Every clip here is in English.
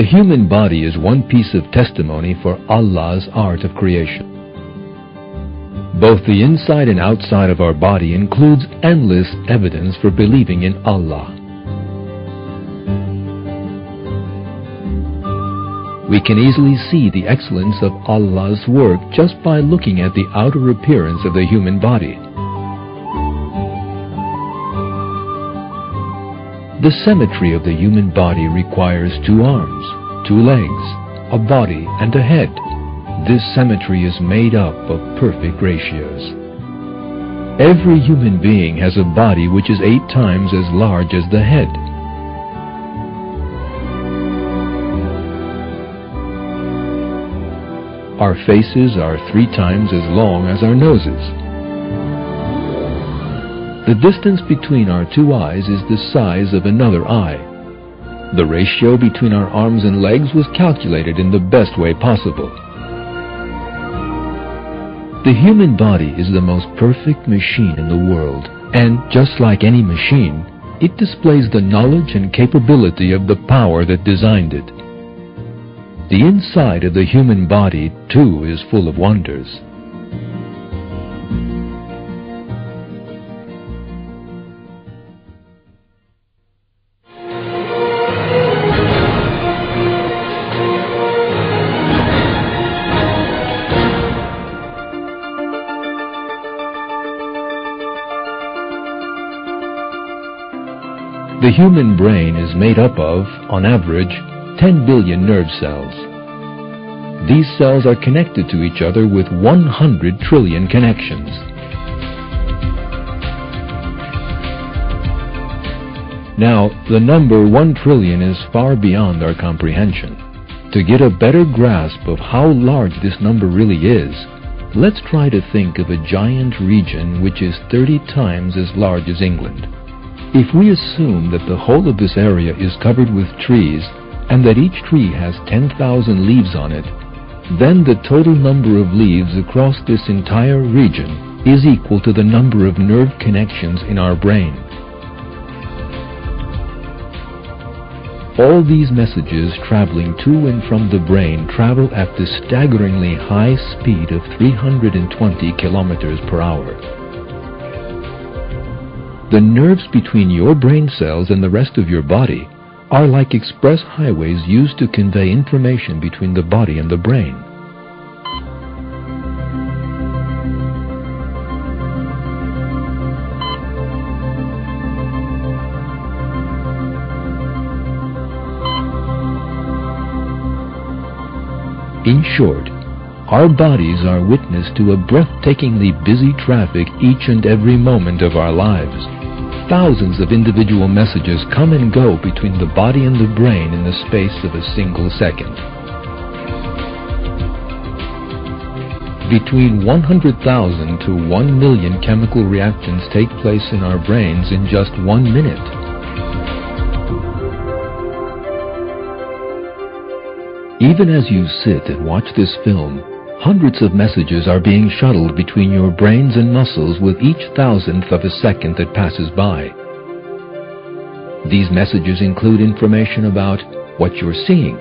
The human body is one piece of testimony for Allah's art of creation. Both the inside and outside of our body includes endless evidence for believing in Allah. We can easily see the excellence of Allah's work just by looking at the outer appearance of the human body. The symmetry of the human body requires 2 arms, 2 legs, a body and a head. This symmetry is made up of perfect ratios. Every human being has a body which is 8 times as large as the head. Our faces are 3 times as long as our noses. The distance between our 2 eyes is the size of another eye. The ratio between our arms and legs was calculated in the best way possible. The human body is the most perfect machine in the world, and just like any machine, it displays the knowledge and capability of the power that designed it. The inside of the human body, too, is full of wonders. The human brain is made up of, on average, 10 billion nerve cells. These cells are connected to each other with 100 trillion connections. Now, the number 1 trillion is far beyond our comprehension. To get a better grasp of how large this number really is, let's try to think of a giant region which is 30 times as large as England. If we assume that the whole of this area is covered with trees and that each tree has 10,000 leaves on it, then the total number of leaves across this entire region is equal to the number of nerve connections in our brain. All these messages traveling to and from the brain travel at the staggeringly high speed of 320 kilometers per hour. The nerves between your brain cells and the rest of your body are like express highways used to convey information between the body and the brain. In short, our bodies are witness to a breathtakingly busy traffic each and every moment of our lives. Thousands of individual messages come and go between the body and the brain in the space of a single second. Between 100,000 to 1 million chemical reactions take place in our brains in just 1 minute. Even as you sit and watch this film, hundreds of messages are being shuttled between your brains and muscles with each thousandth of a second that passes by. These messages include information about what you're seeing.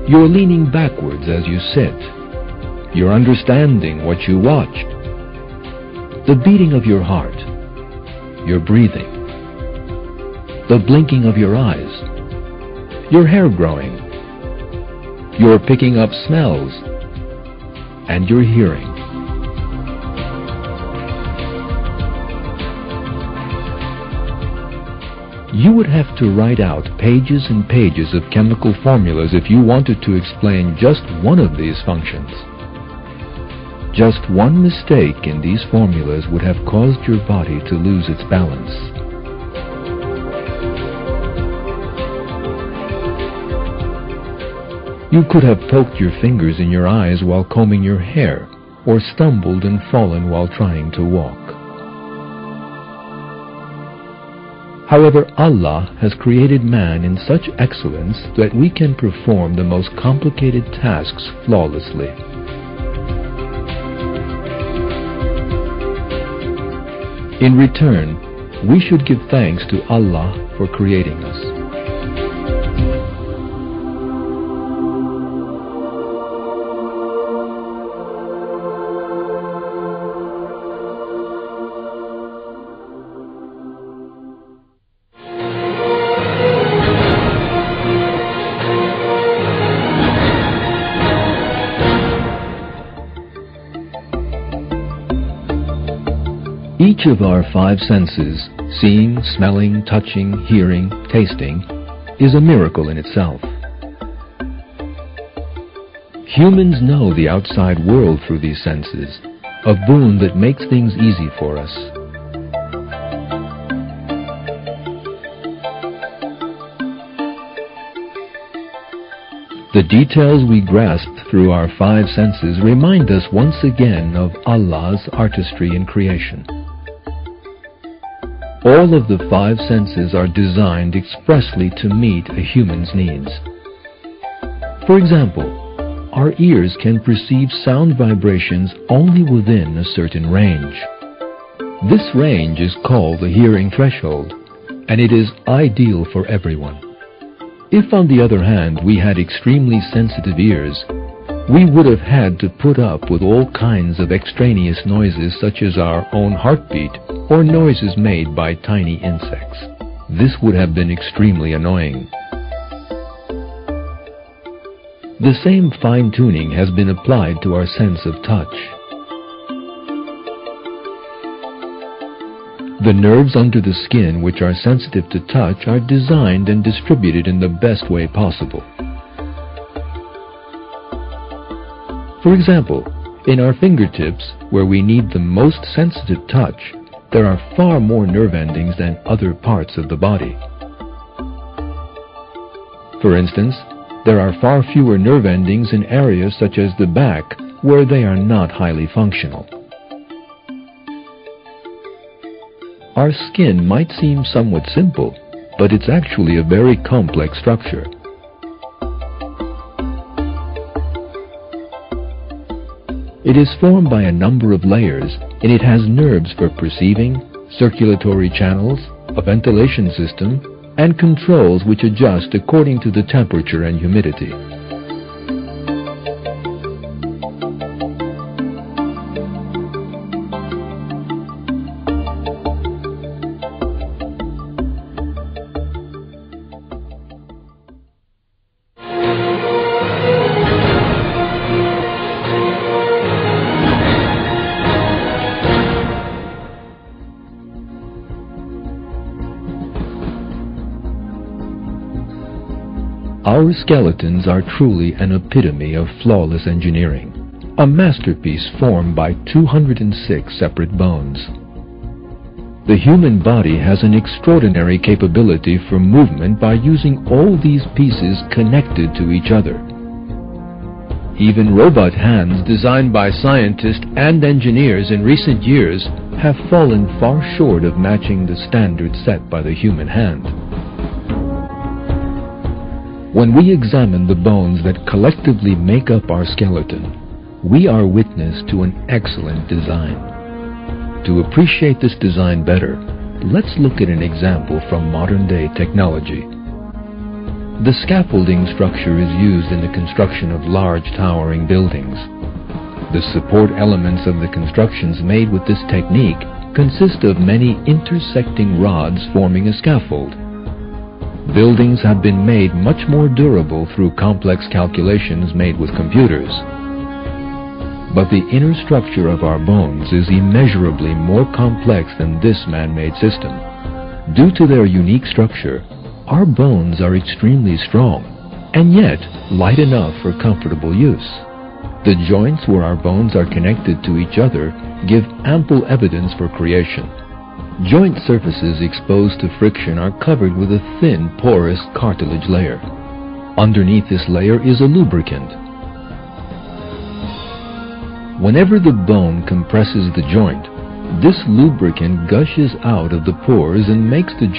You're leaning backwards as you sit. You're understanding what you watched. The beating of your heart. Your breathing. The blinking of your eyes. Your hair growing. You're picking up smells, and you're hearing. You would have to write out pages and pages of chemical formulas if you wanted to explain just one of these functions. Just one mistake in these formulas would have caused your body to lose its balance. You could have poked your fingers in your eyes while combing your hair, or stumbled and fallen while trying to walk. However, Allah has created man in such excellence that we can perform the most complicated tasks flawlessly. In return, we should give thanks to Allah for creating us. Each of our five senses, seeing, smelling, touching, hearing, tasting, is a miracle in itself. Humans know the outside world through these senses, a boon that makes things easy for us. The details we grasp through our five senses remind us once again of Allah's artistry in creation. All of the five senses are designed expressly to meet a human's needs. For example, our ears can perceive sound vibrations only within a certain range. This range is called the hearing threshold, and it is ideal for everyone. If, on the other hand, we had extremely sensitive ears, we would have had to put up with all kinds of extraneous noises such as our own heartbeat or noises made by tiny insects. This would have been extremely annoying. The same fine-tuning has been applied to our sense of touch. The nerves under the skin which are sensitive to touch are designed and distributed in the best way possible. For example, in our fingertips, where we need the most sensitive touch, there are far more nerve endings than other parts of the body. For instance, there are far fewer nerve endings in areas such as the back, where they are not highly functional. Our skin might seem somewhat simple, but it's actually a very complex structure. It is formed by a number of layers, and it has nerves for perceiving, circulatory channels, a ventilation system, and controls which adjust according to the temperature and humidity. Our skeletons are truly an epitome of flawless engineering, a masterpiece formed by 206 separate bones. The human body has an extraordinary capability for movement by using all these pieces connected to each other. Even robot hands designed by scientists and engineers in recent years have fallen far short of matching the standard set by the human hand. When we examine the bones that collectively make up our skeleton, we are witness to an excellent design. To appreciate this design better, let's look at an example from modern-day technology. The scaffolding structure is used in the construction of large towering buildings. The support elements of the constructions made with this technique consist of many intersecting rods forming a scaffold. Buildings have been made much more durable through complex calculations made with computers. But the inner structure of our bones is immeasurably more complex than this man-made system. Due to their unique structure, our bones are extremely strong, and yet light enough for comfortable use. The joints where our bones are connected to each other give ample evidence for creation. Joint surfaces exposed to friction are covered with a thin, porous cartilage layer. Underneath this layer is a lubricant. Whenever the bone compresses the joint, this lubricant gushes out of the pores and makes the joint